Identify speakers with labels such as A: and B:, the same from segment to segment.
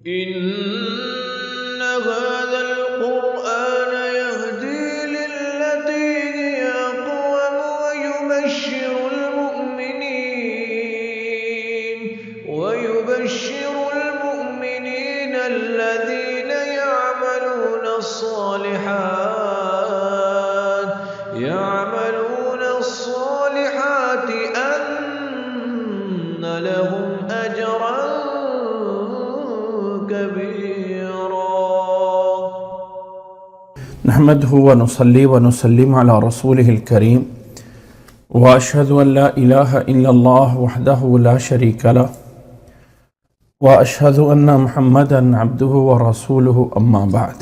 A: إن هذا القرآن يهدي للتي هي أقوم ويبشر المؤمنين الذين يعملون الصالحات أن لهم أجرا كبيرا.
B: نحمده ونصلي ونسلم على رسوله الكريم وأشهد أن لا إله إلا الله وحده لا شريك له وأشهد أن محمدًا عبده ورسوله اما بعد.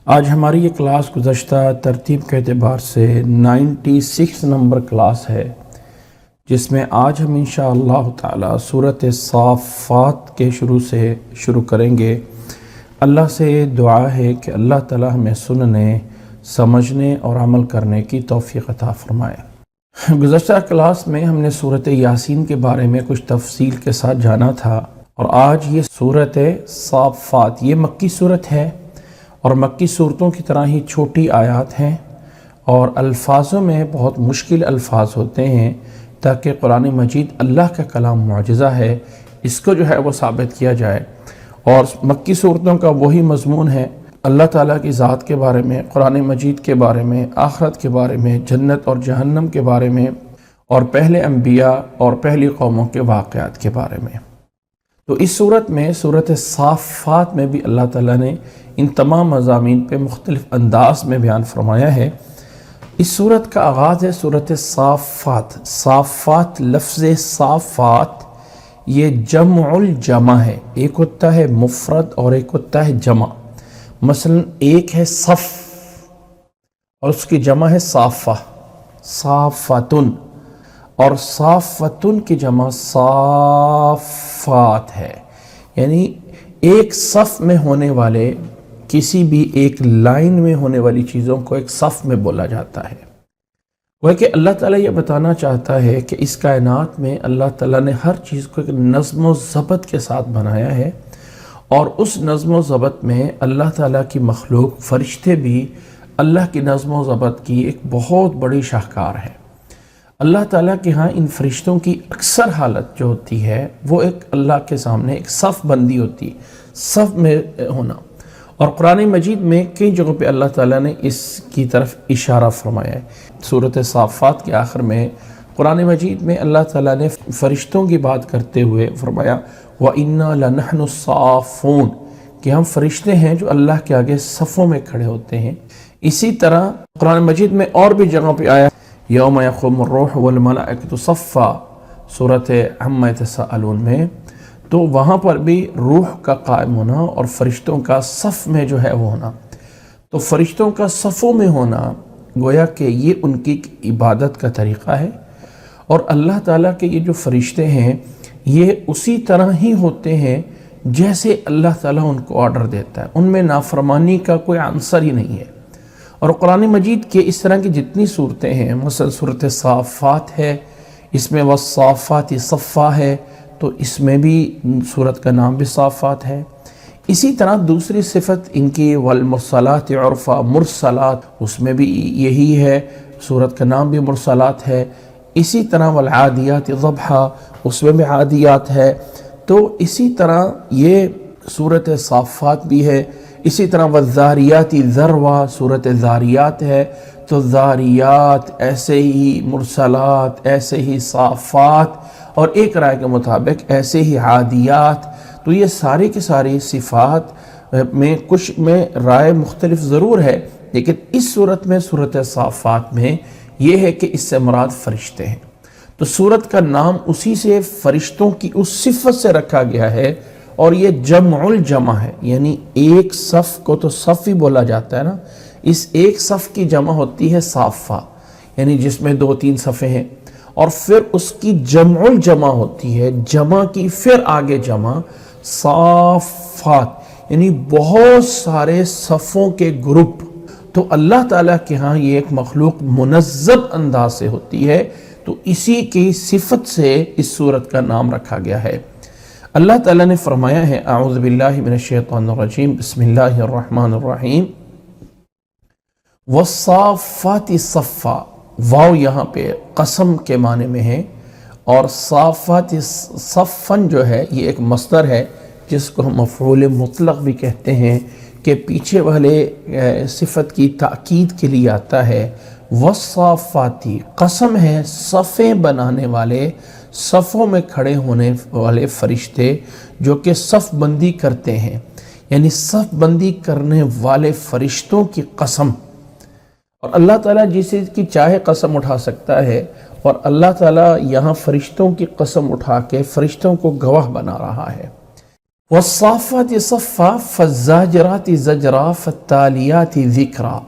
B: آج ہماری یہ کلاس گزشتہ ترتیب کے اعتبار سے 96 نمبر کلاس ہے، جس میں آج ہم انشاءاللہ تعالی سورۃ صافات کے شروع کریں گے. اللہ سے دعا ہے کہ اللہ تعالی ہمیں سننے، سمجھنے اور عمل کرنے کی توفیق عطا فرمائے. گزشتہ کلاس میں ہم نے سورۃ یاسین کے بارے میں کچھ تفصیل کے ساتھ جانا تھا، اور آج یہ سورۃ صافات یہ مکی صورت ہے، اور مکی صورتوں کی طرح ہی چھوٹی آیات ہیں، اور الفاظوں میں بہت مشکل الفاظ ہوتے ہیں، تاکہ قرآن مجید اللہ کا کلام معجزہ ہے، اس کو جو ہے وہ ثابت کیا جائے. اور مکی صورتوں کا وہی مضمون ہے، اللہ تعالیٰ کی ذات کے بارے میں، قرآن مجید کے بارے میں، آخرت کے بارے میں، جنت اور جہنم کے بارے میں، اور پہلے انبیاء اور پہلی قوموں کے واقعات کے بارے میں. تو اس صورت میں سورۃ صافات میں بھی اللہ تعالیٰ نے ان تمام مضامین پہ مختلف انداز میں بیان فرمایا ہے. اس صورت کا آغاز ہے سورۃ صافات. صافات لفظ صافات یہ جمع الجمع ہے، ایک ہوتا ہے مفرد اور ایک ہوتا ہے جمع. مثلا ایک ہے صف اور اس کی جمع ہے صافہ، صافتن، اور صافتن کی جمع صافات ہے. یعنی ایک صف میں ہونے والے، کسی بھی ایک لائن میں ہونے والی چیزوں کو ایک صف میں بولا جاتا ہے. وہ کہ اللہ تعالیٰ یہ بتانا چاہتا ہے کہ اس کائنات میں اللہ تعالیٰ نے ہر چیز کو ایک نظم و ضبط کے ساتھ بنایا ہے، اور اس نظم و ضبط میں اللہ تعالیٰ کی مخلوق فرشتے بھی اللہ کی نظم و ضبط کی ایک بہت بڑی شاہکار ہے. اللہ تعالیٰ کے ہاں ان فرشتوں کی اکثر حالت جو ہوتی ہے وہ ایک اللہ کے سامنے ایک صف بندی ہوتی، صف میں ہونا. اور قرآن مجید میں کئی جگہوں پہ اللہ تعالیٰ نے اس کی طرف اشارہ فرمایا ہے. سورۃ صافات کے آخر میں قرآن مجید میں اللہ تعالیٰ نے فرشتوں کی بات کرتے ہوئے فرمایا وَإِنَّا لَنَحْنُ الصَّافُونَ، کہ ہم فرشتے ہیں جو اللہ کے آگے صفوں میں کھڑے ہوتے ہیں. اسی طرح قرآن مجید میں اور بھی جگہوں پہ آیا یوم یقوم الروح والملائکۃ صفا، سورۃ عما یتساءلون میں، تو وہاں پر بھی روح کا قائم ہونا اور فرشتوں کا صف میں جو ہے وہ ہونا. تو فرشتوں کا صفوں میں ہونا گویا کہ یہ ان کی عبادت کا طریقہ ہے، اور اللہ تعالیٰ کے یہ جو فرشتے ہیں یہ اسی طرح ہی ہوتے ہیں جیسے اللہ تعالیٰ ان کو آرڈر دیتا ہے، ان میں نافرمانی کا کوئی عنصر ہی نہیں ہے. اور قرآن مجید کے اس طرح کی جتنی صورتیں ہیں، مثلا سورۃ صافات ہے، اس میں والصافات صفا ہے، تو اس میں بھی سورت کا نام بھی صافات ہے. اسی طرح دوسری صفت ان کی والمرسلات عرفا، مرسلات، اس میں بھی یہی ہے، سورت کا نام بھی مرسلات ہے. اسی طرح والعادیات ضبحا، اس میں بھی عادیات ہے. تو اسی طرح یہ سورت صافات بھی ہے. اسی طرح والذاریات ذروا، سورت ذاریات ہے، تو ذاریات ایسے ہی، مرسلات ایسے ہی، صافات، اور ایک رائے کے مطابق ایسے ہی عادیات. تو یہ ساری کی ساری صفات میں کچھ میں رائے مختلف ضرور ہے، لیکن اس صورت میں سورۃ صافات میں یہ ہے کہ اس سے مراد فرشتے ہیں. تو سورت کا نام اسی سے فرشتوں کی اس صفت سے رکھا گیا ہے، اور یہ جمع الجمع ہے، یعنی ایک صف کو تو صف ہی بولا جاتا ہے نا، اس ایک صف کی جمع ہوتی ہے صافہ، یعنی جس میں 2-3 صفیں ہیں، اور پھر اس کی جمع الجمع ہوتی ہے، جمع کی پھر آگے جمع صافات، یعنی بہت سارے صفوں کے گروپ. تو اللہ تعالیٰ کے ہاں یہ ایک مخلوق منظم انداز سے ہوتی ہے، تو اسی کی صفت سے اس صورت کا نام رکھا گیا ہے. اللہ تعالیٰ نے فرمایا ہے اعوذ باللہ من الشیطان الرجیم بسم اللہ الرحمن الرحیم والصافات صفا، واو یہاں پہ قسم کے معنی میں ہے، اور صافات صفن جو ہے یہ ایک مصدر ہے جس کو ہم مفعول مطلق بھی کہتے ہیں کہ پیچھے والے صفت کی تاکید کے لیے آتا ہے۔ والصافاتی قسم ہے صفیں بنانے والے، صفوں میں کھڑے ہونے والے فرشتے جو کہ صف بندی کرتے ہیں، یعنی صف بندی کرنے والے فرشتوں کی قسم۔ اور اللہ تعالیٰ جس چیز کی چاہے قسم اٹھا سکتا ہے، اور اللہ تعالیٰ یہاں فرشتوں کی قسم اٹھا کے فرشتوں کو گواہ بنا رہا ہے۔ والصافات صفا فالزاجرات زجرا فالتالیات ذکرا،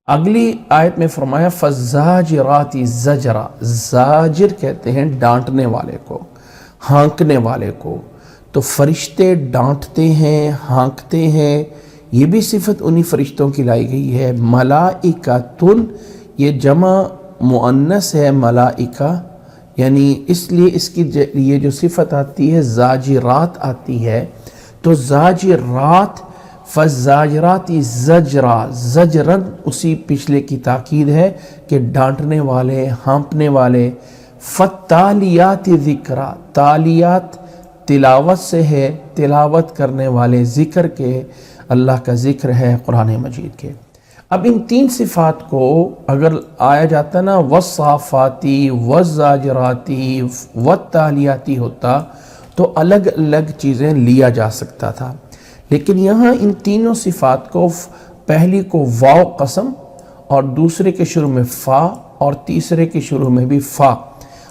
B: اگلی آیت میں فرمایا فالزاجرات زجرا، زاجر کہتے ہیں ڈانٹنے والے کو، ہانکنے والے کو، تو فرشتے ڈانٹتے ہیں، ہانکتے ہیں، یہ بھی صفت انہی فرشتوں کی لائی گئی ہے۔ ملائکۃن یہ جمع مؤنث ہے ملائکہ، یعنی اس لیے اس کی یہ جو صفت آتی ہے زاجرات آتی ہے، تو زاجرات فالزاجرات زجرا، زجرن اسی پچھلے کی تاکید ہے کہ ڈانٹنے والے، ہانپنے والے۔ فالتالیات ذکرا، تالیات تلاوت سے ہے، تلاوت کرنے والے، ذکر کے، اللہ کا ذکر ہے قرآن مجید کے۔ اب ان تین صفات کو اگر آیا جاتا نا والصافاتی والزاجراتی والتالیاتی ہوتا تو الگ الگ چیزیں لیا جا سکتا تھا، لیکن یہاں ان تینوں صفات کو، پہلی کو واو قسم، اور دوسرے کے شروع میں فا، اور تیسرے کے شروع میں بھی فا،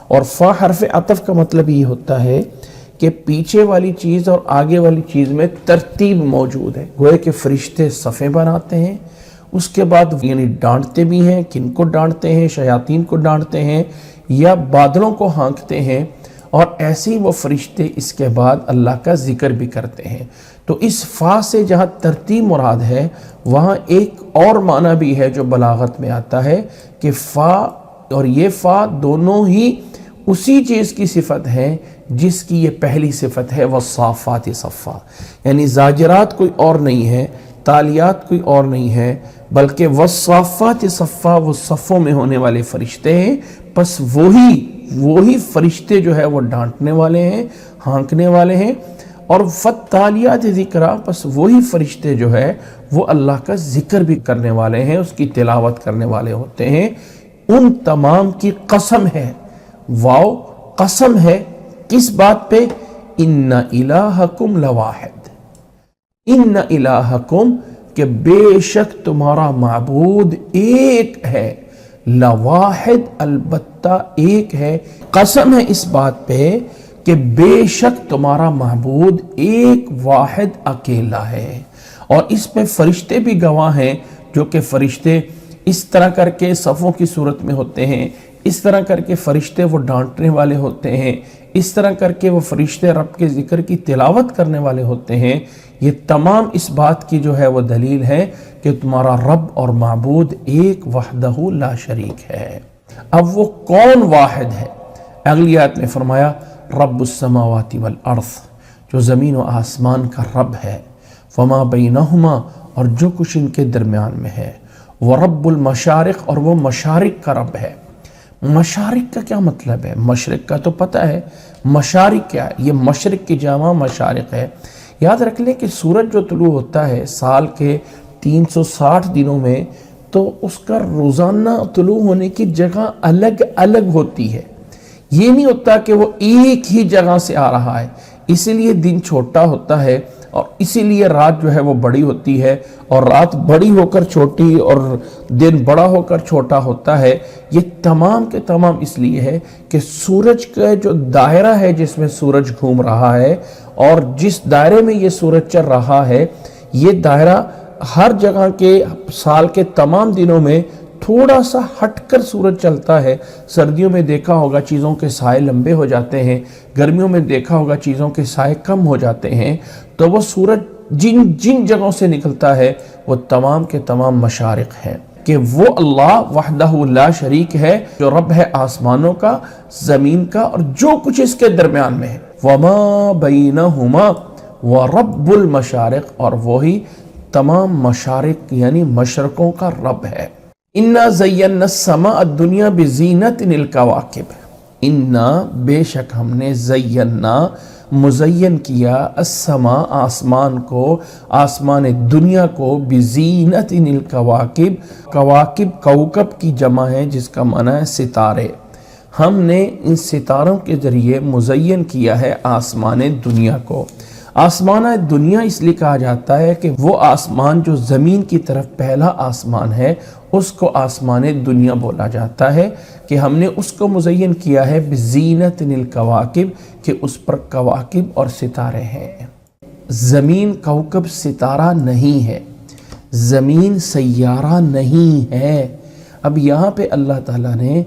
B: اور فا حرف عطف کا مطلب یہ ہوتا ہے کہ پیچھے والی چیز اور آگے والی چیز میں ترتیب موجود ہے، گویا کہ فرشتے صفیں بناتے ہیں، اس کے بعد یعنی ڈانٹتے بھی ہیں، کن کو ڈانٹتے ہیں، شیاطین کو ڈانٹتے ہیں یا بادلوں کو ہانکتے ہیں، اور ایسے ہی وہ فرشتے اس کے بعد اللہ کا ذکر بھی کرتے ہیں۔ تو اس فا سے جہاں ترتیب مراد ہے، وہاں ایک اور معنی بھی ہے جو بلاغت میں آتا ہے کہ فا اور یہ فا دونوں ہی اسی چیز کی صفت ہے جس کی یہ پہلی صفت ہے والصافات صفا، یعنی زاجرات کوئی اور نہیں ہے، تالیات کوئی اور نہیں ہے، بلکہ والصافات صفا وہ صفوں میں ہونے والے فرشتے ہیں، پس وہی فرشتے جو ہے وہ ڈانٹنے والے ہیں، ہانکنے والے ہیں، اور فالتالیات ذکرا، پس وہی فرشتے جو ہے وہ اللہ کا ذکر بھی کرنے والے ہیں، اس کی تلاوت کرنے والے ہوتے ہیں۔ ان تمام کی قسم ہے، واو قسم ہے، کس بات پہ؟ ان الہکم لواحد، ان الہکم کہ بے شک تمہارا معبود ایک ہے، لواحد البتہ ایک ہے، قسم ہے اس بات پہ کہ بے شک تمہارا معبود ایک واحد اکیلا ہے۔ اور اس پہ فرشتے بھی گواہ ہیں، جو کہ فرشتے اس طرح کر کے صفوں کی صورت میں ہوتے ہیں، اس طرح کر کے فرشتے وہ ڈانٹنے والے ہوتے ہیں، اس طرح کر کے وہ فرشتے رب کے ذکر کی تلاوت کرنے والے ہوتے ہیں۔ یہ تمام اس بات کی جو ہے وہ دلیل ہے کہ تمہارا رب اور معبود ایک وحدہ لا شریک ہے۔ اب وہ کون واحد ہے؟ اگلی آیت میں فرمایا رب السماوات والارض، جو زمین و آسمان کا رب ہے، وما بینہما اور جو کچھ ان کے درمیان میں ہے، ورب المشارق اور وہ مشارق کا رب ہے۔ مشارق کا کیا مطلب ہے؟ مشرق کا تو پتہ ہے، مشارق کیا ہے؟ یہ مشرق کی جامع مشارق ہے۔ یاد رکھ لیں کہ سورج جو طلوع ہوتا ہے سال کے 360 دنوں میں، تو اس کا روزانہ طلوع ہونے کی جگہ الگ الگ ہوتی ہے، یہ نہیں ہوتا کہ وہ ایک ہی جگہ سے آ رہا ہے، اسی لیے دن چھوٹا ہوتا ہے، اور اسی لیے رات جو ہے وہ بڑی ہوتی ہے، اور رات بڑی ہو کر چھوٹی اور دن بڑا ہو کر چھوٹا ہوتا ہے۔ یہ تمام کے تمام اس لیے ہے کہ سورج کا جو دائرہ ہے جس میں سورج گھوم رہا ہے، اور جس دائرے میں یہ سورج چل رہا ہے، یہ دائرہ ہر جگہ کے سال کے تمام دنوں میں تھوڑا سا ہٹ کر سورج چلتا ہے۔ سردیوں میں دیکھا ہوگا چیزوں کے سائے لمبے ہو جاتے ہیں، گرمیوں میں دیکھا ہوگا چیزوں کے سائے کم ہو جاتے ہیں، تو وہ سورج جن جگہوں سے نکلتا ہے وہ تمام کے تمام مشارق ہیں، کہ وہ اللہ وحدہ لا شریک ہے، جو رب ہے آسمانوں کا، زمین کا، اور جو کچھ اس کے درمیان میں ہے۔ وما بینہما ورب المشارق، اور وہی تمام مشارق یعنی مشرقوں کا رب ہے۔ انا زینا السماء الدنیا بزینت الکواکب، انا بے شک ہم نے زینا مزین کیا السماء آسمان کو، آسمان دنیا کو، بزینت الکواکب، کواکب کوکب کی جمع ہے جس کا معنی ہے ستارے، ہم نے ان ستاروں کے ذریعے مزین کیا ہے آسمان دنیا کو۔ آسمان دنیا اس لیے کہا جاتا ہے کہ وہ آسمان جو زمین کی طرف پہلا آسمان ہے اس کو آسمان دنیا بولا جاتا ہے، کہ ہم نے اس کو مزین کیا ہے بزینت الکواکب، کہ اس پر کواکب اور ستارے ہیں۔ زمین کوکب ستارہ نہیں ہے، زمین سیارہ نہیں ہے۔ اب یہاں پہ اللہ تعالیٰ نے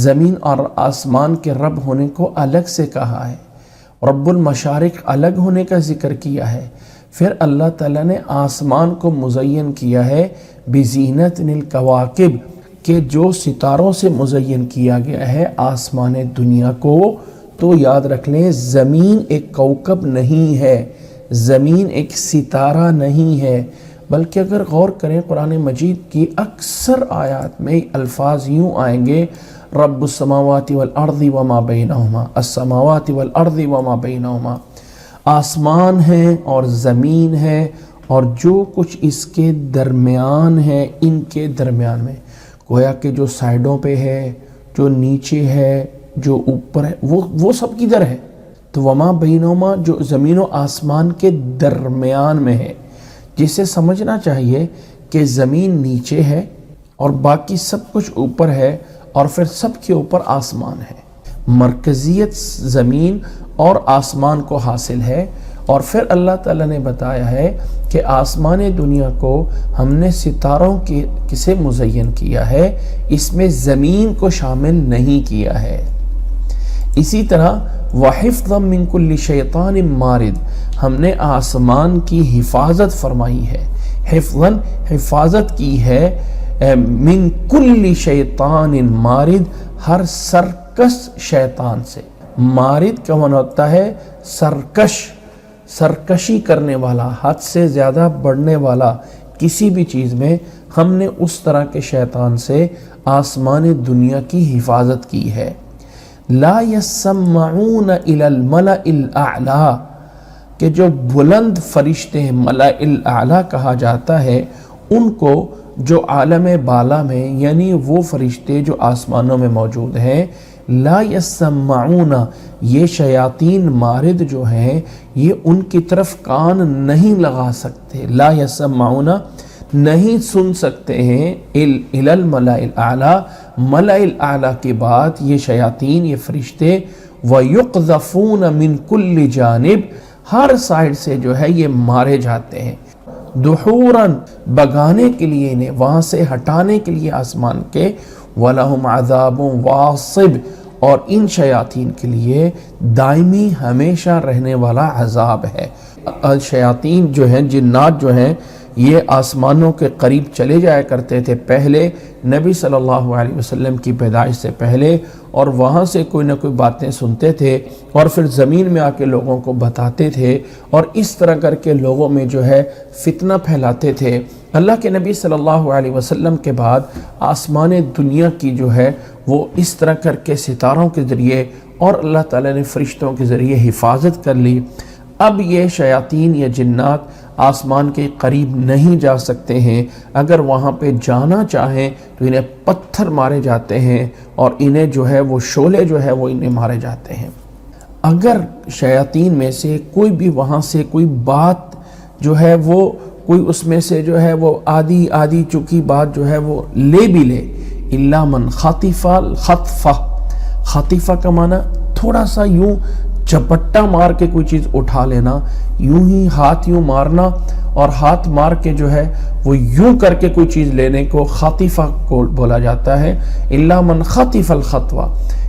B: زمین اور آسمان کے رب ہونے کو الگ سے کہا ہے، رب المشارق الگ ہونے کا ذکر کیا ہے، پھر اللہ تعالیٰ نے آسمان کو مزین کیا ہے بزینت الکواکب، کہ جو ستاروں سے مزین کیا گیا ہے آسمان دنیا کو۔ تو یاد رکھ لیں زمین ایک کوکب نہیں ہے، زمین ایک ستارہ نہیں ہے، بلکہ اگر غور کریں قرآن مجید کی اکثر آیات میں الفاظ یوں آئیں گے، رب السماوات والارض وما بینہما، السماوات والارض وما بینہما، آسمان ہے اور زمین ہے اور جو کچھ اس کے درمیان ہے، ان کے درمیان میں، گویا کہ جو سائڈوں پہ ہے، جو نیچے ہے، جو اوپر ہے، وہ سب کدھر ہے؟ تو وما بینہما جو زمین و آسمان کے درمیان میں ہے، جسے سمجھنا چاہیے کہ زمین نیچے ہے اور باقی سب کچھ اوپر ہے، اور پھر سب کے اوپر آسمان ہے۔ مرکزیت زمین اور آسمان کو حاصل ہے، اور پھر اللہ تعالیٰ نے بتایا ہے کہ آسمان دنیا کو ہم نے ستاروں سے مزین کیا ہے، اس میں زمین کو شامل نہیں کیا ہے۔ اسی طرح وَحِفْظًا مِّن كُلِّ شَيْطَانٍ مَارِدٍ، ہم نے آسمان کی حفاظت فرمائی ہے، حفظاً حفاظت کی ہے من کل شیطان مارد، ہر سرکش شیطان سے۔ مارد کا معنی ہوتا ہے سرکش، سرکشی کرنے والا، حد سے زیادہ بڑھنے والا کسی بھی چیز میں، ہم نے اس طرح کے شیطان سے آسمان دنیا کی حفاظت کی ہے۔ لا يسمعون الى الملأ الاعلی، کہ جو بلند فرشتے ہیں، ملأ الاعلی کہا جاتا ہے ان کو، جو عالم بالا میں، یعنی وہ فرشتے جو آسمانوں میں موجود ہیں، لا یسمعون، یہ شیاطین مارد جو ہیں یہ ان کی طرف کان نہیں لگا سکتے، لا یسمعون نہیں سن سکتے ہیں، الی الملأ الاعلی، ملأ الاعلی کے بعد یہ شیاطین، یہ فرشتے، ویقذفون من کل جانب، ہر سائڈ سے جو ہے یہ مارے جاتے ہیں، دحوراً بگانے کے لیے، انہیں وہاں سے ہٹانے کے لیے آسمان کے، وَلَهُمْ عَذَابٌ وَاصِبٌ، اور ان شیاطین کے لیے دائمی ہمیشہ رہنے والا عذاب ہے۔ شیاطین جو ہیں، جنات جو ہیں، یہ آسمانوں کے قریب چلے جایا کرتے تھے پہلے نبی صلی اللہ علیہ وسلم کی پیدائش سے پہلے، اور وہاں سے کوئی نہ کوئی باتیں سنتے تھے اور پھر زمین میں آ کے لوگوں کو بتاتے تھے، اور اس طرح کر کے لوگوں میں جو ہے فتنہ پھیلاتے تھے۔ اللہ کے نبی صلی اللہ علیہ وسلم کے بعد آسمان دنیا کی جو ہے وہ اس طرح کر کے ستاروں کے ذریعے اور اللہ تعالیٰ نے فرشتوں کے ذریعے حفاظت کر لی۔ اب یہ شیاطین یا جنات آسمان کے قریب نہیں جا سکتے ہیں، اگر وہاں پہ جانا چاہیں تو انہیں پتھر مارے جاتے ہیں اور انہیں جو ہے وہ شعلے جو ہے وہ انہیں مارے جاتے ہیں۔ اگر شیاطین میں سے کوئی بھی وہاں سے کوئی بات جو ہے وہ کوئی اس میں سے جو ہے وہ آدھی چکی بات جو ہے وہ لے بھی لے، الا من خطف الخطفہ، خطفہ کا معنی تھوڑا سا یوں چپٹا مار کے کوئی چیز اٹھا لینا، یوں ہی ہاتھ یوں مارنا، اور ہاتھ مار کے جو ہے وہ یوں کر کے کوئی چیز لینے کو خطفہ کو بولا جاتا ہے۔ الا من خطف الخطوہ،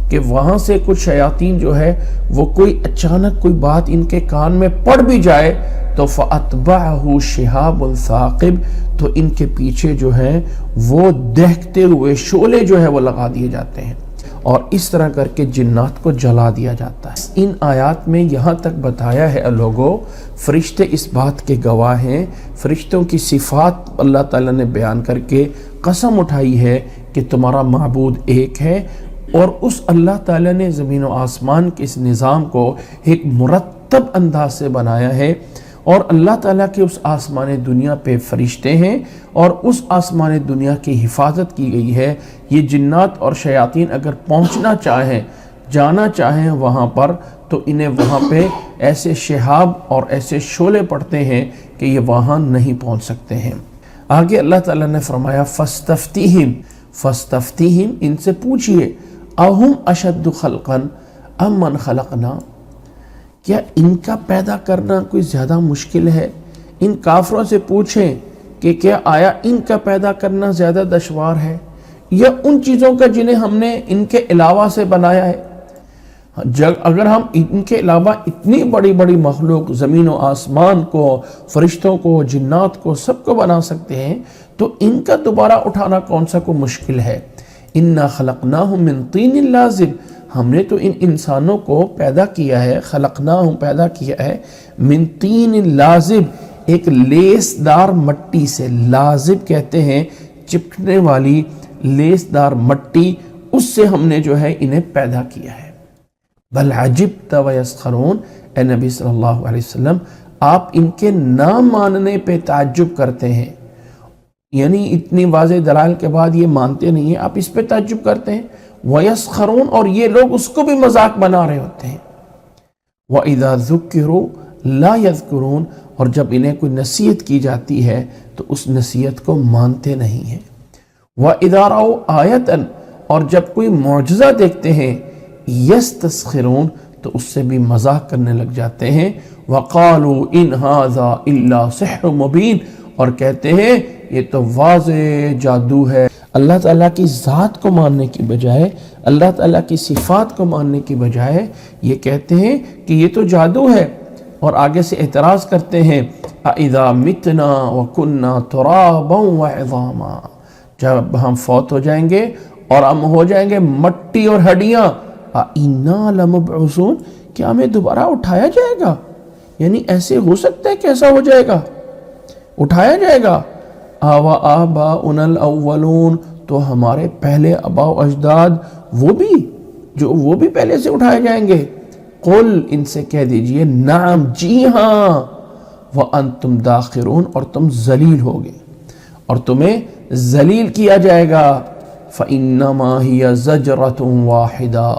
B: کہ وہاں سے کچھ شیاطین جو ہے وہ کوئی اچانک کوئی بات ان کے کان میں پڑ بھی جائے تو فَأَتْبَعَهُ شِهَابٌ ثَاقِبٌ، تو ان کے پیچھے جو ہے وہ دہکتے ہوئے شعلے جو ہے وہ لگا دیے جاتے ہیں، اور اس طرح کر کے جنات کو جلا دیا جاتا ہے۔ ان آیات میں یہاں تک بتایا ہے لوگوں، فرشتے اس بات کے گواہ ہیں، فرشتوں کی صفات اللہ تعالیٰ نے بیان کر کے قسم اٹھائی ہے کہ تمہارا معبود ایک ہے، اور اس اللہ تعالیٰ نے زمین و آسمان کے اس نظام کو ایک مرتب انداز سے بنایا ہے، اور اللہ تعالیٰ کے اس آسمان دنیا پہ فرشتے ہیں، اور اس آسمان دنیا کی حفاظت کی گئی ہے۔ یہ جنات اور شیاطین اگر پہنچنا چاہیں، جانا چاہیں وہاں پر، تو انہیں وہاں پہ ایسے شہاب اور ایسے شعلے پڑتے ہیں کہ یہ وہاں نہیں پہنچ سکتے ہیں۔ آگے اللہ تعالیٰ نے فرمایا فَاسْتَفْتِهِمْ ان سے پوچھئے اَهُمْ أَشَدُّ خَلْقًا أَمْ مَنْ خَلَقْنَا، کیا ان کا پیدا کرنا کوئی زیادہ مشکل ہے؟ ان کافروں سے پوچھیں کہ کیا آیا ان کا پیدا کرنا زیادہ دشوار ہے یا ان چیزوں کا جنہیں ہم نے ان کے علاوہ سے بنایا ہے؟ اگر ہم ان کے علاوہ اتنی بڑی بڑی مخلوق، زمین و آسمان کو، فرشتوں کو، جنات کو، سب کو بنا سکتے ہیں، تو ان کا دوبارہ اٹھانا کون سا کو مشکل ہے؟ اِنَّا خَلَقْنَاهُم مِّن طِينٍ لَازِبٍ، ہم نے تو ان انسانوں کو پیدا کیا ہے، خلقناہم پیدا کیا ہے، من طین لازب، ایک لیس دار مٹی سے، لازب کہتے ہیں چپکنے والی لیس دار مٹی، اس سے ہم نے جو ہے انہیں پیدا کیا ہے۔ بل عجبت ویسخرون، اے نبی صلی اللہ علیہ وسلم آپ ان کے نہ ماننے پہ تعجب کرتے ہیں، یعنی اتنی واضح دلائل کے بعد یہ مانتے نہیں ہیں، آپ اس پہ تعجب کرتے ہیں۔ وَيَسْخَرُونَ، اور یہ لوگ اس کو بھی مذاق بنا رہے ہوتے ہیں۔ وَإِذَا ذُكِّرُوا لَا يَذْكُرُونَ، اور جب انہیں کوئی نصیحت کی جاتی ہے تو اس نصیحت کو مانتے نہیں ہیں۔ وَإِذَا رَأَوْا آیَةً، اور جب کوئی معجزہ دیکھتے ہیں، يَسْتَسْخِرُونَ، تو اس سے بھی مذاق کرنے لگ جاتے ہیں۔ وَقَالُوا إِنْ هَذَا إِلَّا سِحْرٌ مُبِينٌ، اور کہتے ہیں یہ تو واضح جادو ہے۔ اللہ تعالیٰ کی ذات کو ماننے کی بجائے، اللہ تعالیٰ کی صفات کو ماننے کی بجائے یہ کہتے ہیں کہ یہ تو جادو ہے، اور آگے سے اعتراض کرتے ہیں اَإِذَا مِتْنَا وَكُنَّا تُرَابًا وَعِظَامًا، جب ہم فوت ہو جائیں گے اور ہم ہو جائیں گے مٹی اور ہڈیاں، أَإِنَّا لَمُبْعُثُونَ، کیا ہمیں دوبارہ اٹھایا جائے گا؟ یعنی ایسے ہو سکتا ہے کیسا ہو جائے گا، اٹھایا جائے گا؟ آباؤنا الاولون، تو ہمارے پہلے آباء و اجداد وہ بھی پہلے سے اٹھائے جائیں گے۔ قل، ان سے کہہ دیجئے نعم، جی ہاں، وانتم داخرون، اور تم ذلیل ہوگے اور تمہیں ذلیل کیا جائے گا۔ فإنما هي زجرة واحدة،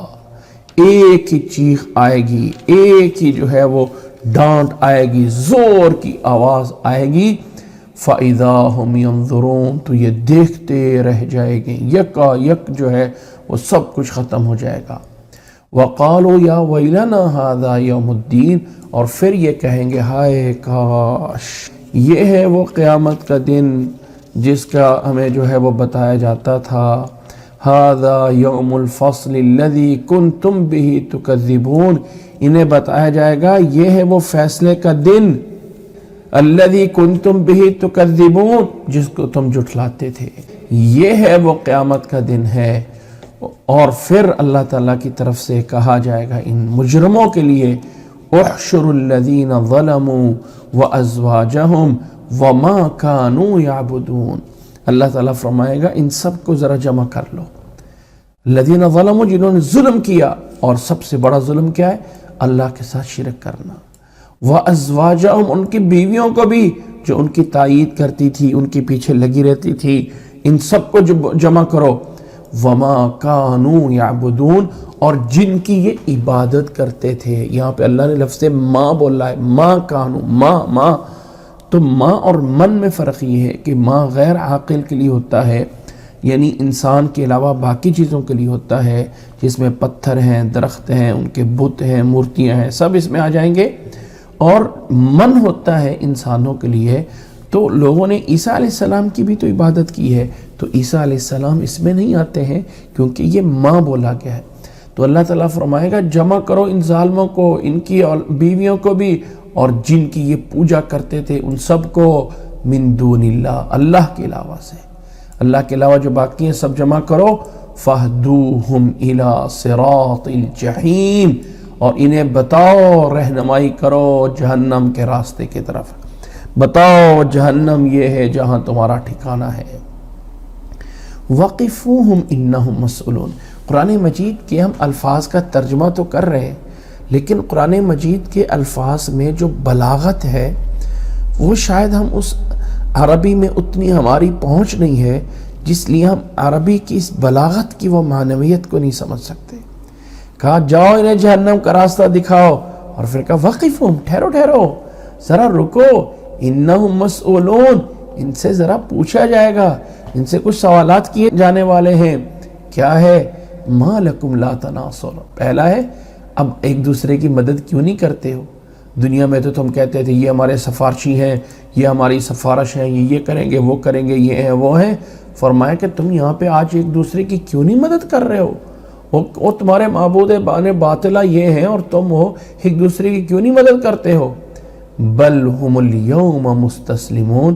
B: ایک ہی چیخ آئے گی، ایک ہی جو ہے وہ ڈانٹ آئے گی، زور کی آواز آئے گی۔ فَإِذَا هُمْ يَنظُرُونَ، تو یہ دیکھتے رہ جائے گے، یکا یک جو ہے وہ سب کچھ ختم ہو جائے گا۔ وَقَالُوا يَا وَيْلَنَا هَذَا يَوْمُ الدِّينِ، اور پھر یہ کہیں گے ہائے کاش یہ ہے وہ قیامت کا دن جس کا ہمیں جو ہے وہ بتایا جاتا تھا۔ هَذَا يَوْمُ الْفَصْلِ الَّذِي كُنْتُمْ بِهِ تُكَذِّبُونَ، انہیں بتایا جائے گا یہ ہے وہ فیصلے کا دن، الَّذِي كُنْتُمْ بِهِ تُكَذِّبُونَ، جس کو تم جھٹلاتے تھے، یہ ہے وہ قیامت کا دن ہے۔ اور پھر اللہ تعالیٰ کی طرف سے کہا جائے گا ان مجرموں کے لیے احشروا الذین ظلموا وازواجہم وما كانوا يعبدون، اللہ تعالیٰ فرمائے گا ان سب کو ذرا جمع کر لو۔ الذین ظلموا، جنہوں نے ظلم کیا، اور سب سے بڑا ظلم کیا ہے؟ اللہ کے ساتھ شرک کرنا۔ وازواجہم، ان کی بیویوں کو بھی جو ان کی تائید کرتی تھی، ان کے پیچھے لگی رہتی تھی، ان سب کو جمع کرو۔ وما كانوا يعبدون، اور جن کی یہ عبادت کرتے تھے، یہاں پہ اللہ نے لفظ ماں بولا ہے، ماں کانو، ماں، تو ماں اور من میں فرق یہ ہے کہ ماں غیر عاقل کے لیے ہوتا ہے، یعنی انسان کے علاوہ باقی چیزوں کے لیے ہوتا ہے، جس میں پتھر ہیں، درخت ہیں، ان کے بت ہیں، مورتیاں ہیں، سب اس میں آ جائیں گے۔ اور من ہوتا ہے انسانوں کے لیے، تو لوگوں نے عیسیٰ علیہ السلام کی بھی تو عبادت کی ہے، تو عیسیٰ علیہ السلام اس میں نہیں آتے ہیں کیونکہ یہ ماں بولا گیا ہے۔ تو اللہ تعالیٰ فرمائے گا جمع کرو ان ظالموں کو، ان کی بیویوں کو بھی، اور جن کی یہ پوجا کرتے تھے ان سب کو، من دون اللہ، اللہ کے علاوہ سے، اللہ کے علاوہ جو باقی ہیں سب جمع کرو۔ فَاهْدُوهُمْ إِلَى صِرَاطِ الْجَحِيمِ، اور انہیں بتاؤ، رہنمائی کرو جہنم کے راستے کی طرف، بتاؤ جہنم یہ ہے جہاں تمہارا ٹھکانہ ہے۔ وَقِفُوهُمْ إِنَّهُمْ مَسْئُولُونَ، قرآن مجید کے ہم الفاظ کا ترجمہ تو کر رہے ہیں، لیکن قرآن مجید کے الفاظ میں جو بلاغت ہے وہ شاید ہم اس عربی میں اتنی ہماری پہنچ نہیں ہے، جس لیے ہم عربی کی اس بلاغت کی وہ معنویت کو نہیں سمجھ سکتے۔ کہا جاؤ انہیں جہنم کا راستہ دکھاؤ، اور پھر کہا وقفہم، ٹھہرو ٹھہرو، ذرا رکو، انہم مسئولون، ان سے ذرا پوچھا جائے گا، ان سے کچھ سوالات کیے جانے والے ہیں۔ کیا ہے؟ ما لکم لا تناصرون، پہلا ہے اب ایک دوسرے کی مدد کیوں نہیں کرتے ہو؟ دنیا میں تو تم کہتے تھے یہ ہمارے سفارشی ہیں، یہ ہماری سفارش ہیں، یہ کریں گے، وہ کریں گے، یہ ہیں وہ ہیں۔ فرمایا کہ تم یہاں پہ آج ایک دوسرے کی کیوں نہیں مدد کر رہے ہو؟ وہ تمہارے معبود بان باطلہ یہ ہیں اور تم ہو ایک دوسرے کی کیوں نہیں مدد کرتے ہو؟ بل ہم اليوم مستسلمون،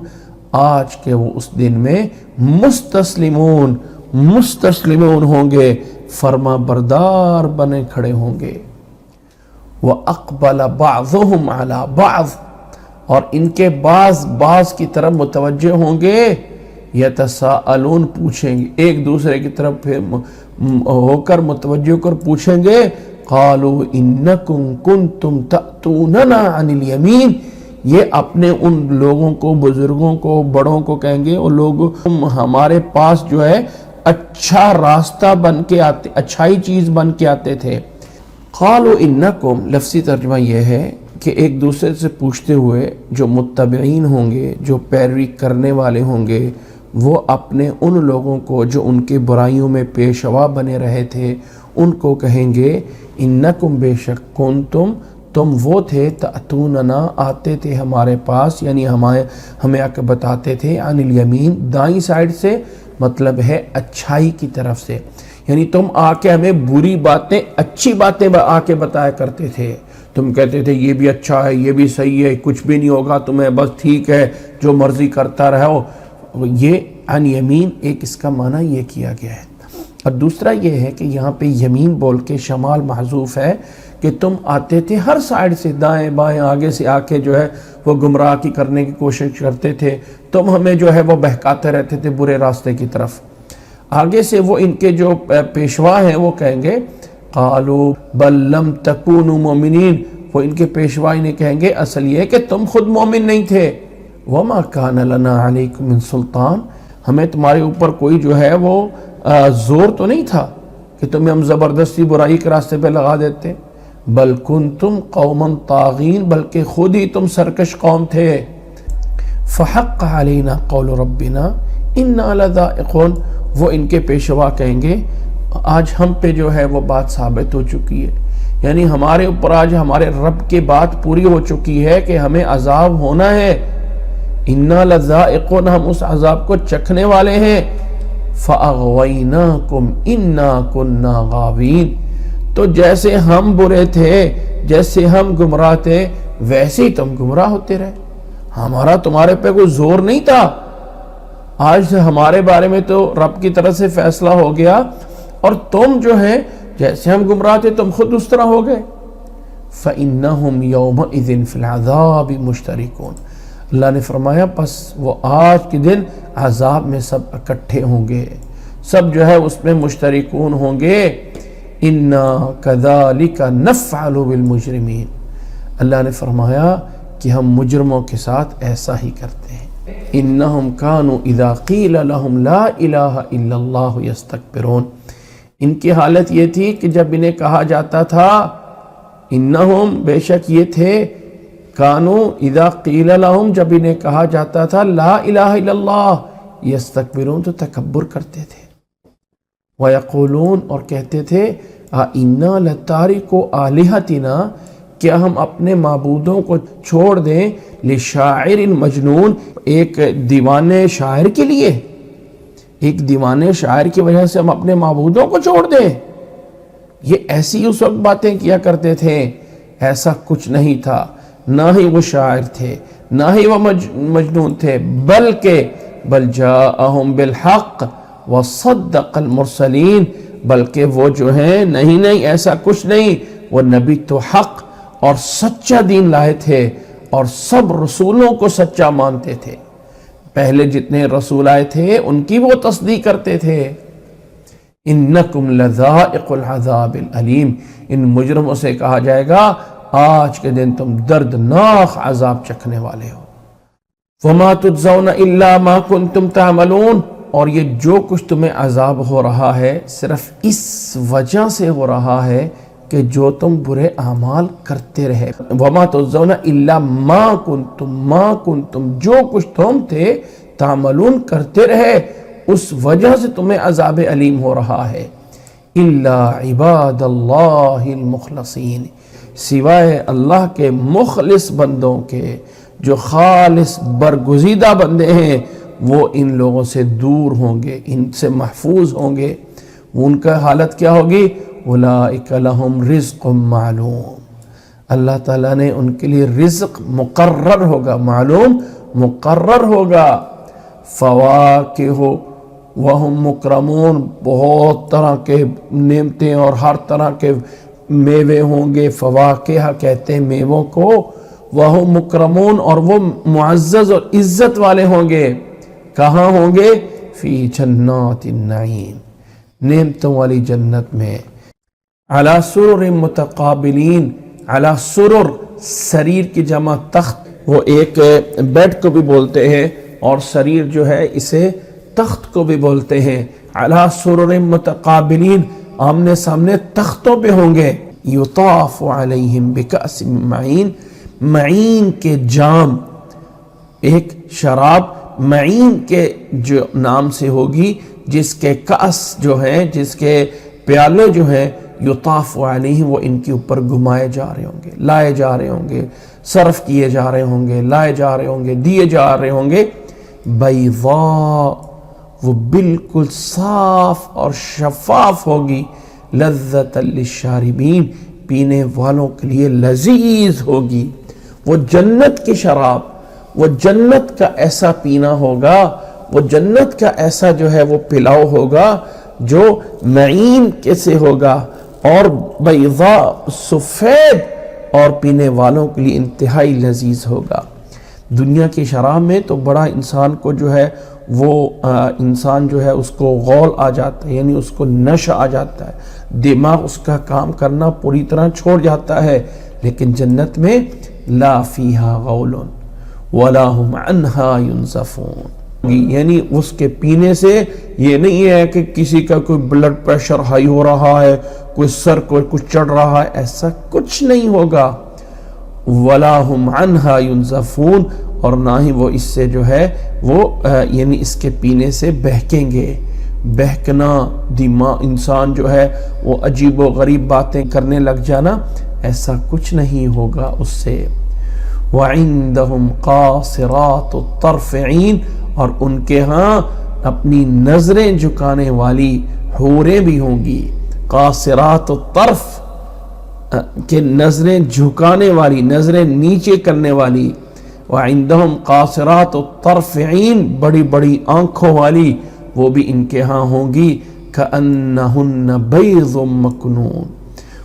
B: آج کے وہ اس دن میں مستسلمون ہوں گے، فرما بردار بنے کھڑے ہوں گے۔ وَأَقْبَلَ بَعْضُهُمْ عَلَى بَعْضٍ، اور ان کے بعض کی طرف متوجہ ہوں گے، یتساءلون، پوچھیں گے ایک دوسرے کی طرف پھر ہو کر متوجہ کر پوچھیں گے، قالوا انکم کنتم تأتوننا عن الیمین، یہ اپنے ان لوگوں کو، بزرگوں کو، بڑوں کو کہیں گے، وہ لوگ تم ہمارے پاس جو ہے اچھا راستہ بن کے آتے، اچھائی چیز بن کے آتے تھے۔ قالوا انکم، لفظی ترجمہ یہ ہے کہ ایک دوسرے سے پوچھتے ہوئے جو متبعین ہوں گے، جو پیروی کرنے والے ہوں گے، وہ اپنے ان لوگوں کو جو ان کے برائیوں میں پیشوا بنے رہے تھے ان کو کہیں گے، انکم، بے شک، تم وہ تھے، تأتوننا، آتے تھے ہمارے پاس، یعنی ہمیں آ کے بتاتے تھے، عن الیمین، دائیں سائڈ سے، مطلب ہے اچھائی کی طرف سے، یعنی تم آ کے ہمیں بری باتیں، اچھی باتیں آ کے بتایا کرتے تھے۔ تم کہتے تھے یہ بھی اچھا ہے، یہ بھی صحیح ہے، کچھ بھی نہیں ہوگا تمہیں، بس ٹھیک ہے، جو مرضی کرتا رہو۔ یہ عن یمین، ایک اس کا معنی یہ کیا گیا ہے، اور دوسرا یہ ہے کہ یہاں پہ یمین بول کے شمال محذوف ہے کہ تم آتے تھے ہر سائیڈ سے، دائیں بائیں، آگے سے آ کے جو ہے وہ گمراہ کی کرنے کی کوشش کرتے تھے، تم ہمیں جو ہے وہ بہکاتے رہتے تھے برے راستے کی طرف۔ آگے سے وہ ان کے جو پیشوا ہیں وہ کہیں گے، قالوا بل لم تکونوا مومنین، وہ ان کے پیشوا انہیں کہیں گے اصل یہ ہے کہ تم خود مومن نہیں تھے۔ وما کان لنا علیکم من سلطان، ہمیں تمہارے اوپر کوئی جو ہے وہ زور تو نہیں تھا کہ تمہیں ہم زبردستی برائی کے راستے پہ لگا دیتے، بل کنتم قوما طاغین، بلکہ خود ہی تم سرکش قوم تھے۔ فحق علینا قول ربنا انا لذائقون، وہ ان کے پیشوا کہیں گے آج ہم پہ جو ہے وہ بات ثابت ہو چکی ہے، یعنی ہمارے اوپر آج ہمارے رب کی بات پوری ہو چکی ہے کہ ہمیں عذاب ہونا ہے، انا لذائقون، ہم اس عذاب کو چکھنے والے ہیں۔ فاغویناکم انا کنا غاوین، تو جیسے ہم برے تھے، جیسے ہم گمراہ تھے، ویسے ہی تم گمراہ ہوتے رہے، ہمارا تمہارے پہ کوئی زور نہیں تھا۔ آج ہمارے بارے میں تو رب کی طرف سے فیصلہ ہو گیا، اور تم جو ہیں جیسے ہم گمراہ تھے تم خود اس طرح ہو گئے۔ فَإِنَّهُمْ يَوْمَئِذٍ فِي الْعَذَابِ مُشْتَرِكُونَ، اللہ نے فرمایا پس وہ آج کے دن عذاب میں سب اکٹھے ہوں گے، سب جو ہے اس میں مشترکون ہوں گے۔ اِنَّا كَذَلِكَ نَفْعَلُ بِالْمُجْرِمِينَ، اللہ نے فرمایا کہ ہم مجرموں کے ساتھ ایسا ہی کرتے ہیں۔ اِنَّهُمْ كَانُوا إِذَا قِيلَ لَهُمْ لَا إِلَهَ إِلَّا اللَّهُ يَسْتَكْبِرُونَ، ان کی حالت یہ تھی کہ جب انہیں کہا جاتا تھا، انہم، بے شک یہ تھے، کانو اذا قیل لہم، جب انہیں کہا جاتا تھا لا الہ الا اللہ، یستکبرون، تو تکبر کرتے تھے، ویقولون، اور کہتے تھے، اِنَّا لَتَارِكُ آلِهَتِنَا، کیا ہم اپنے معبودوں کو چھوڑ دیں، لِشَاعِرٍ مجنون، ایک دیوانے شاعر کے لیے، ایک دیوانے شاعر کی وجہ سے ہم اپنے معبودوں کو چھوڑ دیں؟ یہ ایسی اس وقت باتیں کیا کرتے تھے، ایسا کچھ نہیں تھا، نہ ہی وہ شاعر تھے، نہ ہی وہ مجنون تھے، بلکہ بل جاءہم بالحق، وصدق المرسلین، بلکہ وہ جو ہیں نہیں ایسا کچھ نہیں، وہ نبی تو حق اور سچا دین لائے تھے اور سب رسولوں کو سچا مانتے تھے۔ پہلے جتنے رسول آئے تھے ان کی وہ تصدیق کرتے تھے۔ انکم لذائق العذاب العلیم، ان مجرموں سے کہا جائے گا آج کے دن تم دردناک عذاب چکھنے والے ہو۔ وما تجزون الا ما کنتم تعملون، اور یہ جو کچھ تمہیں عذاب ہو رہا ہے صرف اس وجہ سے ہو رہا ہے کہ جو تم برے اعمال کرتے رہے۔ وما تجزون الا ما کنتم، جو کچھ تم تھے تعملون کرتے رہے، اس وجہ سے تمہیں عذاب علیم ہو رہا ہے۔ الا عباد اللہ المخلصین، سوائے اللہ کے مخلص بندوں کے جو خالص برگزیدہ بندے ہیں، وہ ان لوگوں سے دور ہوں گے، ان سے محفوظ ہوں گے۔ ان کا حالت کیا ہوگی؟ اولئک لہم رزق معلوم، اللہ تعالیٰ نے ان کے لیے رزق مقرر ہوگا، معلوم مقرر ہوگا۔ فواکہ وہم مکرمون، بہت طرح کے نعمتیں اور ہر طرح کے میوے ہوں گے۔ فواکہ کہتے ہیں میووں کو، وہم مکرمون، اور وہ معزز اور عزت والے ہوں گے۔ کہاں ہوں گے؟ فی جنات النعیم، نعمتوں والی جنت میں۔ علی سرر متقابلین، علی سرر، سریر کی جمع تخت، وہ ایک بیڈ کو بھی بولتے ہیں اور سریر جو ہے اسے تخت کو بھی بولتے ہیں۔ علی سرر متقابلین، آمنے سامنے تختوں پہ ہوں گے۔ یطاف علیہم بکأس من معین، معین کے جام، ایک شراب معین کے جو نام سے ہوگی، جس کے کأس جو ہیں، جس کے پیالے جو ہیں، یطاف علیہم، وہ ان کے اوپر گھمائے جا رہے ہوں گے، لائے جا رہے ہوں گے، صرف کیے جا رہے ہوں گے، لائے جا رہے ہوں گے، دیے جا رہے ہوں گے۔ بیضاء، وہ بالکل صاف اور شفاف ہوگی، لذۃ للشاربین، پینے والوں کے لیے لذیذ ہوگی۔ وہ جنت کی شراب، وہ جنت کا ایسا پینا ہوگا، وہ جنت کا ایسا جو ہے وہ پلاؤ ہوگا جو معین کے سے ہوگا، اور بیضاء، سفید، اور پینے والوں کے لیے انتہائی لذیذ ہوگا۔ دنیا کی شراب میں تو بڑا انسان کو جو ہے وہ انسان جو ہے اس کو غول آ جاتا ہے، یعنی اس کو نشہ آ جاتا ہے، دماغ اس کا کام کرنا پوری طرح چھوڑ جاتا ہے۔ لیکن جنت میں لا فیہا غول ولا ہم عنہا ینزفون، یعنی اس کے پینے سے یہ نہیں ہے کہ کسی کا کوئی بلڈ پریشر ہائی ہو رہا ہے، کوئی سر کو کچھ چڑھ رہا ہے، ایسا کچھ نہیں ہوگا۔ ولا ہم عنہا ینزفون، اور نہ ہی وہ اس سے جو ہے وہ یعنی اس کے پینے سے بہکیں گے۔ بہکنا، دماغ انسان جو ہے وہ عجیب و غریب باتیں کرنے لگ جانا، ایسا کچھ نہیں ہوگا اس سے۔ وَعِندَهُمْ قَاصِرَاتُ الطَّرْفِ عِین، اور ان کے ہاں اپنی نظریں جھکانے والی حوریں بھی ہوں گی۔ قاصرات الطرف کہ نظریں جھکانے والی، نظریں نیچے کرنے والی۔ وَعِندَهُمْ قَاصِرَاتُ الطَّرْفِ عِین، بڑی بڑی آنکھوں والی، وہ بھی ان کے ہاں ہوں گی۔ كَأَنَّهُنَّ بَيْضٌ مَكْنُونٌ،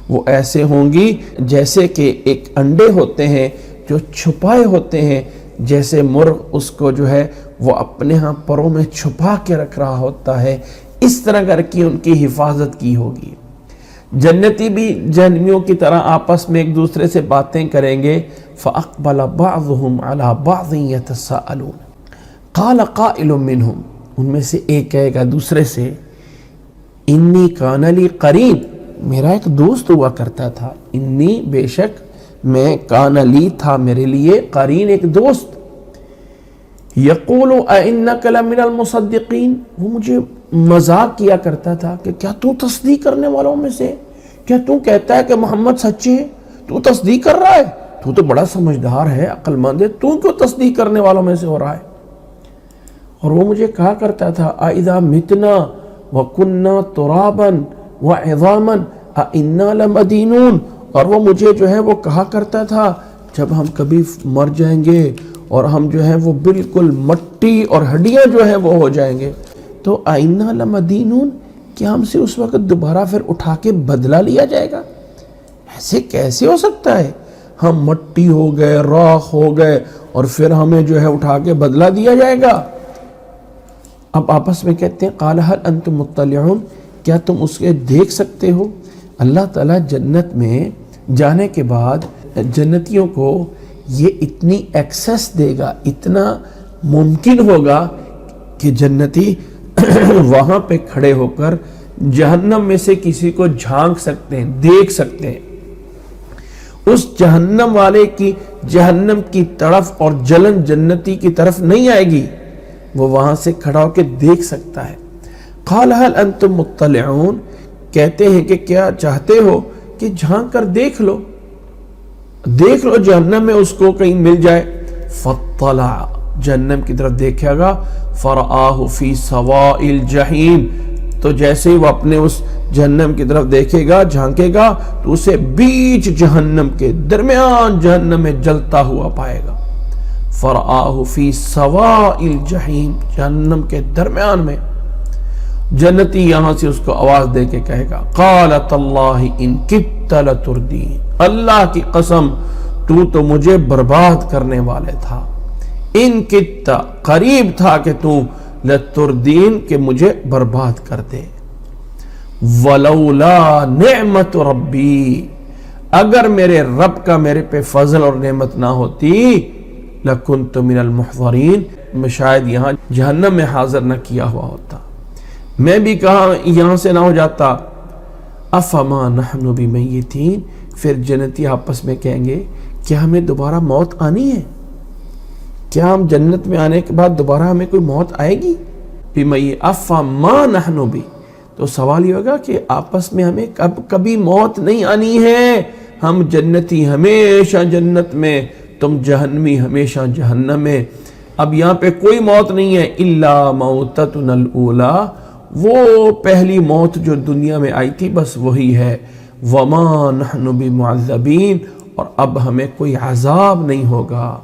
B: وہ ایسے ہوں گی جیسے کہ ایک انڈے ہوتے ہیں جو چھپائے ہوتے ہیں، جیسے مرغ اس کو جو ہے وہ اپنے ہاں پروں میں چھپا کے رکھ رہا ہوتا ہے، اس طرح کر کے ان کی حفاظت کی ہوگی۔ جنتی بھی جہنمیوں کی طرح آپس میں ایک دوسرے سے باتیں کریں گے۔ فَأَقْبَلَ بَعْضُهُمْ عَلَى بَعْضٍ يَتَسَاءَلُونَ، قَالَ قَائِلٌ مِّنْهُمْ، ان میں سے ایک کہے گا دوسرے سے، انی کان لی قرین، میرا ایک دوست ہوا کرتا تھا، انی بے شک میں، کان لی تھا میرے لیے، قرین ایک دوست، یقول اِنَّكَ لَمِنَ الْمُصَدِّقِينَ، وہ مجھے مذاق کیا کرتا تھا کہ کیا تو تصدیق کرنے والوں میں سے، کیا تو کہتا ہے کہ محمد سچے ہے، تو تصدیق کر رہا ہے، تو تو بڑا سمجھدار ہے، عقل مند ہے، تو کیوں تصدیق کرنے والوں میں سے ہو رہا ہے؟ اور وہ مجھے کہا کرتا تھا اَإِذَا مِتْنَا وَكُنَّا تُرَابًا وَعِظَامًا أَإِنَّا لَمَدِينُونَ، اور وہ مجھے جو ہے وہ کہا کرتا تھا جب ہم کبھی مر جائیں گے اور ہم جو ہے وہ بالکل مٹی اور ہڈیاں جو ہے وہ ہو جائیں گے، تو آئینہ لمدینون، کیا ہم سے اس وقت دوبارہ پھر اٹھا کے بدلہ لیا جائے گا؟ ایسے کیسے ہو سکتا ہے؟ ہم مٹی ہو گئے، راخ ہو گئے، اور پھر ہمیں جو ہے اٹھا کے بدلہ دیا جائے گا؟ اب آپس میں کہتے ہیں قال هل انتم مطلعون، کیا تم اس کے دیکھ سکتے ہو؟ اللہ تعالیٰ جنت میں جانے کے بعد جنتیوں کو یہ اتنی ایکسس دے گا، اتنا ممکن ہوگا کہ جنتی وہاں پہ کھڑے ہو کر جہنم میں سے کسی کو جھانک سکتے ہیں، دیکھ سکتے ہیں۔ اس جہنم والے کی جہنم کی طرف اور جلن جنتی کی طرف نہیں آئے گی، وہ وہاں سے کھڑا ہو کے دیکھ سکتا ہے۔ قال هل انتم مطلعون، کہتے ہیں کہ کیا چاہتے ہو کہ جھانک کر دیکھ لو جہنم میں اس کو کہیں مل جائے۔ فطلع، جہنم کی طرف دیکھے گا، فرآہ فی سواء الجحیم، تو جیسے ہی وہ اپنے اس جہنم کی طرف دیکھے گا، جھانکے گا، تو اسے بیچ جہنم کے درمیان جہنم میں جلتا ہوا پائے گا۔ فرآہ فی سواء الجحیم، جہنم کے درمیان میں۔ جنتی یہاں سے اس کو آواز دے کے کہے گا قالت اللہ ان کدت لتردین، اللہ کی قسم تو مجھے برباد کرنے والے تھا۔ ان کدت، قریب تھا کہ تو لتردین، کہ مجھے برباد کر دے۔ ولولا نعمت ربی، اگر میرے رب کا میرے پہ فضل اور نعمت نہ ہوتی، لکنت من المحضرین، میں شاید یہاں جہنم میں حاضر نہ کیا ہوا ہوتا، میں بھی کہاں یہاں سے نہ ہو جاتا۔ افما نحن بمیتین، پھر جنتی آپس میں کہیں گے کیا ہمیں دوبارہ موت آنی ہے؟ کیا ہم جنت میں آنے کے بعد دوبارہ ہمیں کوئی موت آئے گی؟ افما نحن بی، تو سوال یہ ہوگا کہ آپس میں ہمیں کبھی موت نہیں آنی ہے، ہم جنتی ہمیشہ جنت میں، تم جہنمی ہمیشہ جہنم میں۔ اب یہاں پہ کوئی موت نہیں ہے، الا موتتنا الاولی، وہ پہلی موت جو دنیا میں آئی تھی بس وہی ہے۔ وما نحن بمعذبین، اور اب ہمیں کوئی عذاب نہیں ہوگا۔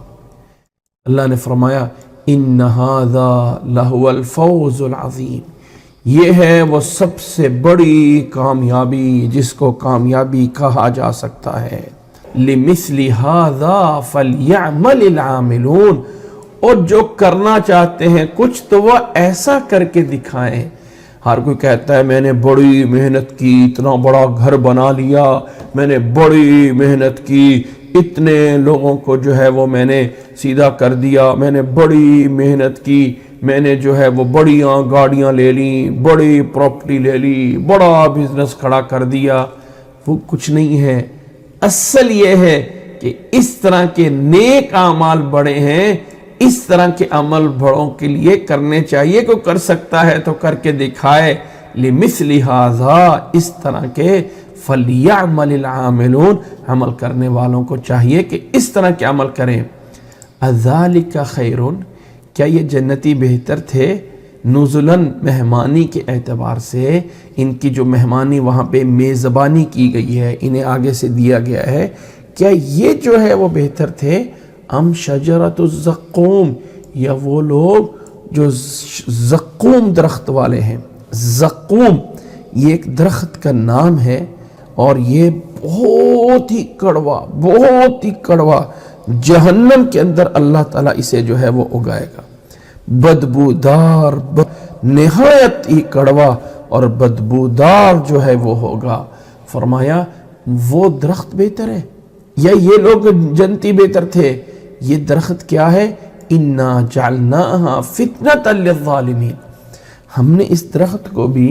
B: اللہ نے فرمایا ان ھذا لہو الفوز العظیم، یہ ہے وہ سب سے بڑی کامیابی جس کو کامیابی کہا جا سکتا ہے۔ لمثل ھذا فلیعمل العاملون، اور جو کرنا چاہتے ہیں کچھ تو وہ ایسا کر کے دکھائیں۔ ہر کوئی کہتا ہے میں نے بڑی محنت کی، اتنا بڑا گھر بنا لیا، میں نے بڑی محنت کی، اتنے لوگوں کو جو ہے وہ میں نے سیدھا کر دیا، میں نے بڑی محنت کی، میں نے جو ہے وہ بڑیاں گاڑیاں لے لیں، بڑی پراپرٹی لے لی، بڑا بزنس کھڑا کر دیا۔ وہ کچھ نہیں ہے، اصل یہ ہے کہ اس طرح کے نیک اعمال بڑے ہیں، اس طرح کے عمل بڑوں کے لیے کرنے چاہیے، کوئی کر سکتا ہے تو کر کے دکھائے۔ لمثل ھذا، اس طرح کے، فلیعمل العاملون، عمل کرنے والوں کو چاہیے کہ اس طرح کے عمل کریں۔ اذالک خیر، کیا یہ جنتی بہتر تھے؟ نزلاً، مہمانی کے اعتبار سے، ان کی جو مہمانی وہاں پہ میزبانی کی گئی ہے، انہیں آگے سے دیا گیا ہے، کیا یہ جو ہے وہ بہتر تھے؟ ام شجرۃ الزقوم، یا وہ لوگ جو زقوم درخت والے ہیں۔ زقوم یہ ایک درخت کا نام ہے، اور یہ بہت ہی کڑوا جہنم کے اندر اللہ تعالیٰ اسے جو ہے وہ اگائے گا۔ بدبودار، نہایت ہی کڑوا اور بدبودار جو ہے وہ ہوگا۔ فرمایا وہ درخت بہتر ہے یا یہ لوگ جنتی بہتر تھے؟ یہ درخت کیا ہے؟ اِنَّا جَعَلْنَاهَا فِتْنَةً لِلظَّالِمِينَ، ہم نے اس درخت کو بھی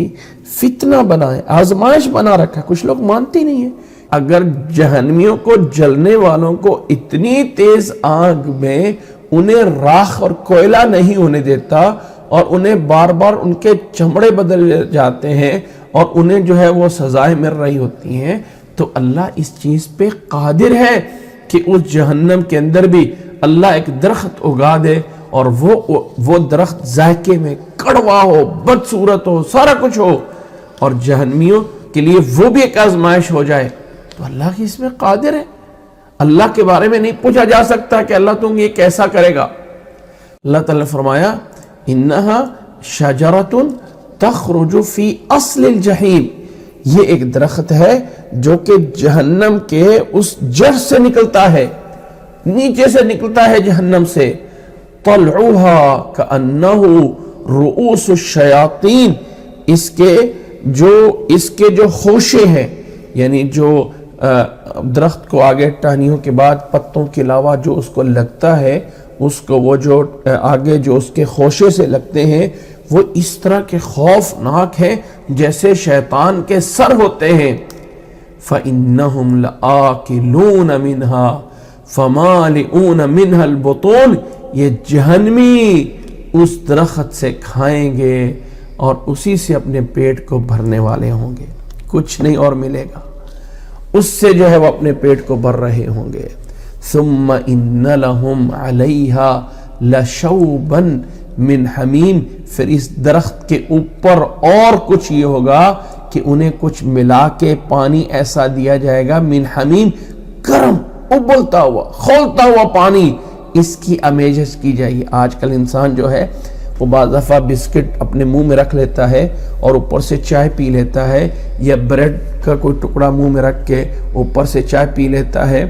B: فتنہ بنائے، آزمائش بنا رکھا۔ کچھ لوگ مانتے نہیں ہیں۔ اگر جہنمیوں کو، جلنے والوں کو اتنی تیز آگ میں انہیں راخ اور کوئلہ نہیں ہونے دیتا، اور انہیں بار بار ان کے چمڑے بدل جاتے ہیں، اور انہیں جو ہے وہ سزائیں مل رہی ہوتی ہیں، تو اللہ اس چیز پہ قادر ہے کہ اس جہنم کے اندر بھی اللہ ایک درخت اگا دے، اور وہ درخت ذائقے میں کڑوا ہو، بدصورت ہو، سارا کچھ ہو، اور جہنمیوں کے لیے وہ بھی ایک آزمائش ہو جائے، تو اللہ کی اس میں قادر ہے۔ اللہ کے بارے میں نہیں پوچھا جا سکتا کہ اللہ تم یہ کیسا کرے گا۔ اللہ تعالیٰ نے فرمایا انہا شجرۃ تخرج فی اصل الجحیم، یہ ایک درخت ہے جو کہ جہنم کے اس جڑ سے نکلتا ہے، نیچے سے نکلتا ہے جہنم سے. طلعها كأنه رؤوس الشیاطین، اس کے جو خوشے ہیں، یعنی جو درخت کو آگے ٹہنیوں کے بعد پتوں کے علاوہ جو اس کو لگتا ہے، اس کو وہ جو آگے جو اس کے خوشے سے لگتے ہیں وہ اس طرح کے خوفناک ہیں جیسے شیطان کے سر ہوتے ہیں. فَإِنَّهُمْ لَآكِلُونَ مِنْهَا فَمَالِئُونَ مِنْهَا الْبُطُونَ، یہ جہنمی اس درخت سے کھائیں گے اور اسی سے اپنے پیٹ کو بھرنے والے ہوں گے، کچھ نہیں اور ملے گا، اس سے جو ہے وہ اپنے پیٹ کو بھر رہے ہوں گے. ثم ان لهم علیها لشوبا من حمیم، پھر اس درخت کے اوپر اور کچھ یہ ہوگا کہ انہیں کچھ ملا کے پانی ایسا دیا جائے گا، من حمیم، گرم ابلتا ہوا کھولتا ہوا پانی، اس کی امیزش کی جائے گی. آج کل انسان جو ہے وہ بعض دفعہ بسکٹ اپنے منہ میں رکھ لیتا ہے اور اوپر سے چائے پی لیتا ہے، یا بریڈ کا کوئی ٹکڑا منہ میں رکھ کے اوپر سے چائے پی لیتا ہے،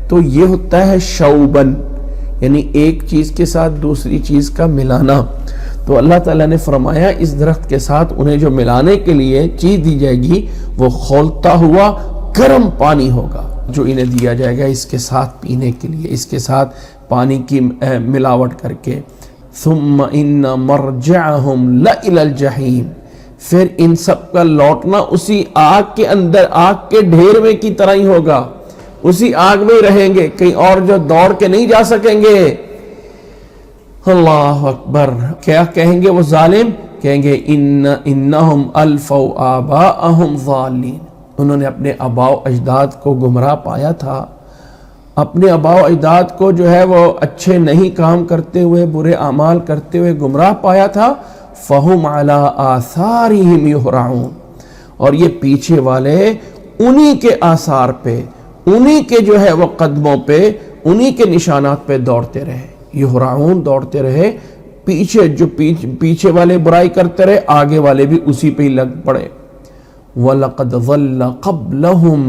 B: تو یہ ہوتا ہے شوبن، یعنی ایک چیز کے ساتھ دوسری چیز کا ملانا. تو اللہ تعالیٰ نے فرمایا اس درخت کے ساتھ انہیں جو ملانے کے لیے چیز دی جائے گی وہ کھولتا ہوا گرم پانی ہوگا جو انہیں دیا جائے گا اس کے ساتھ پینے کے لیے، اس کے ساتھ پانی کی ملاوٹ کر کے. ثم ان مرجعهم لإلى الجحیم، پھر ان سب کا لوٹنا اسی آگ کے اندر، آگ کے ڈھیر میں کی طرح ہی ہوگا، اسی آگ میں ہی رہیں گے، کہیں اور جو دوڑ کے نہیں جا سکیں گے. اللہ اکبر. کیا کہیں گے وہ ظالم؟ کہیں گے انہم الفوا آباءہم ضالین، انہوں نے اپنے آباء و اجداد کو گمراہ پایا تھا، اپنے آباء و اجداد کو جو ہے وہ اچھے نہیں کام کرتے ہوئے، برے اعمال کرتے ہوئے گمراہ پایا تھا. فہم علی آثارہم یہرعون، اور یہ پیچھے والے انہی کے آثار پہ، انہی کے جو ہے وہ قدموں پہ، انہی کے نشانات پہ دوڑتے رہے. یہرعون، دوڑتے رہے، پیچھے جو پیچھے والے برائی کرتے رہے، آگے والے بھی اسی پہ ہی لگ پڑے. وَلَقَدْ ظَلَّ قَبْلَهُمْ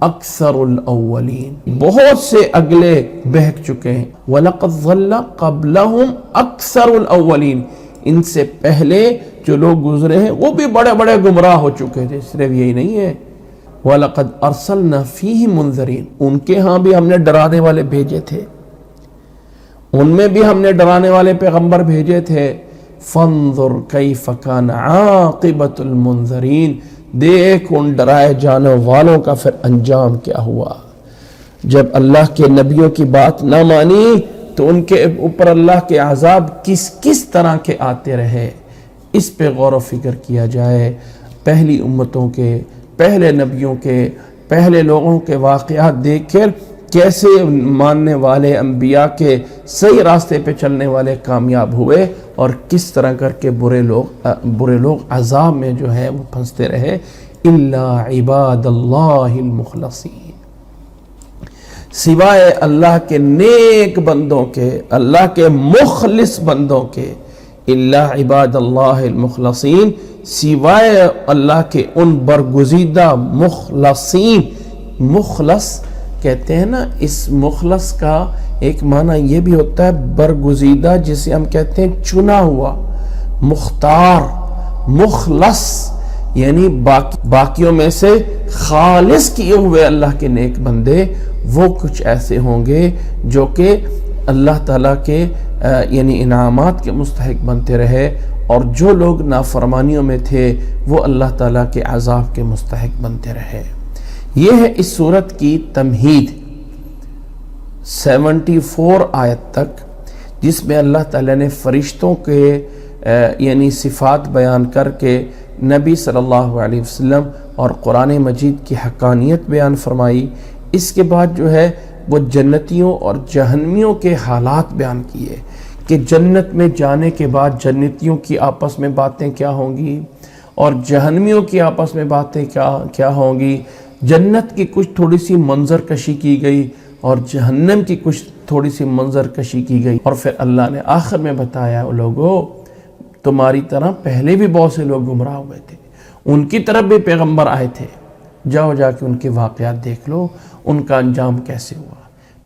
B: اکثر الاولین، بہت سے اگلے بہک چکے ہیں. وَلَقَدْ ظَلَّ قَبْلَهُمْ اکثر الاولین، ان سے پہلے جو لوگ گزرے ہیں وہ بھی بڑے بڑے گمراہ ہو چکے تھے. صرف یہی نہیں ہے، وَلَقَدْ أَرْسَلْنَا فِيهِ مُنذَرِينَ، ان کے ہاں بھی ہم نے ڈرانے والے بھیجے تھے، ان میں بھی ہم نے ڈرانے والے پیغمبر بھیجے تھے. فَانظُرْ كَيْفَ كَانَ عَاقِبَةُ الْمُنذَرِينَ، دیکھ ان ڈرائے جانے والوں کا پھر انجام کیا ہوا. جب اللہ کے نبیوں کی بات نہ مانی تو ان کے اوپر اللہ کے عذاب کس کس طرح کے آتے رہے، اس پہ غور و فکر کیا جائے. پہلی امتوں کے، پہلے نبیوں کے، پہلے لوگوں کے واقعات دیکھ کر کیسے ماننے والے انبیاء کے صحیح راستے پہ چلنے والے کامیاب ہوئے، اور کس طرح کر کے برے لوگ عذاب میں جو ہے وہ پھنستے رہے. الا عباد اللہ المخلصین، سوائے اللہ کے نیک بندوں کے، اللہ کے مخلص بندوں کے. الا عباد اللہ المخلصین، سوائے اللہ کے ان برگزیدہ مخلصین. مخلص کہتے ہیں نا، اس مخلص کا ایک معنی یہ بھی ہوتا ہے برگزیدہ، جسے ہم کہتے ہیں چنا ہوا، مختار. مخلص یعنی باقیوں میں سے خالص کیے ہوئے اللہ کے نیک بندے، وہ کچھ ایسے ہوں گے جو کہ اللہ تعالیٰ کے یعنی انعامات کے مستحق بنتے رہے، اور جو لوگ نافرمانیوں میں تھے وہ اللہ تعالیٰ کے عذاب کے مستحق بنتے رہے. یہ ہے اس سورت کی تمہید 74 آیت تک، جس میں اللہ تعالیٰ نے فرشتوں کے یعنی صفات بیان کر کے نبی صلی اللہ علیہ وسلم اور قرآن مجید کی حقانیت بیان فرمائی. اس کے بعد جو ہے وہ جنتیوں اور جہنمیوں کے حالات بیان کیے کہ جنت میں جانے کے بعد جنتیوں کی آپس میں باتیں کیا ہوں گی اور جہنمیوں کی آپس میں باتیں کیا ہوں گی. جنت کی کچھ تھوڑی سی منظر کشی کی گئی اور جہنم کی کچھ تھوڑی سی منظر کشی کی گئی، اور پھر اللہ نے آخر میں بتایا، لوگوں تمہاری طرح پہلے بھی بہت سے لوگ گمراہ ہوئے تھے، ان کی طرف بھی پیغمبر آئے تھے، جاؤ جا کے ان کے واقعات دیکھ لو، ان کا انجام کیسے ہوا۔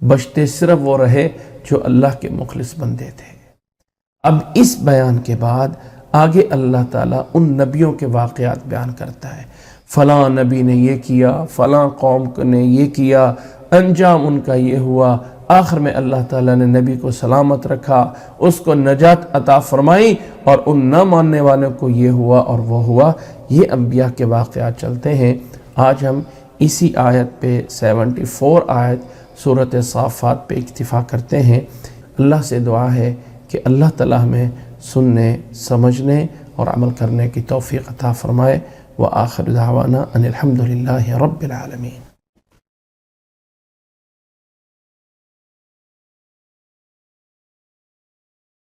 B: بچتے صرف وہ رہے جو اللہ کے مخلص بندے تھے۔ اب اس بیان کے بعد آگے اللہ تعالیٰ ان نبیوں کے واقعات بیان کرتا ہے، فلاں نبی نے یہ کیا، فلاں قوم نے یہ کیا، انجام ان کا یہ ہوا، آخر میں اللہ تعالیٰ نے نبی کو سلامت رکھا، اس کو نجات عطا فرمائی، اور ان نہ ماننے والوں کو یہ ہوا اور وہ ہوا۔ یہ انبیاء کے واقعات چلتے ہیں۔ آج ہم اسی آیت پہ 74 آیت سورۃ صافات پہ اکتفا کرتے ہیں۔ اللہ سے دعا ہے کہ اللہ تعالیٰ ہمیں سننے، سمجھنے اور عمل کرنے کی توفیق عطا فرمائے۔ وآخر دعوانا ان الحمد للہ رب العالمین۔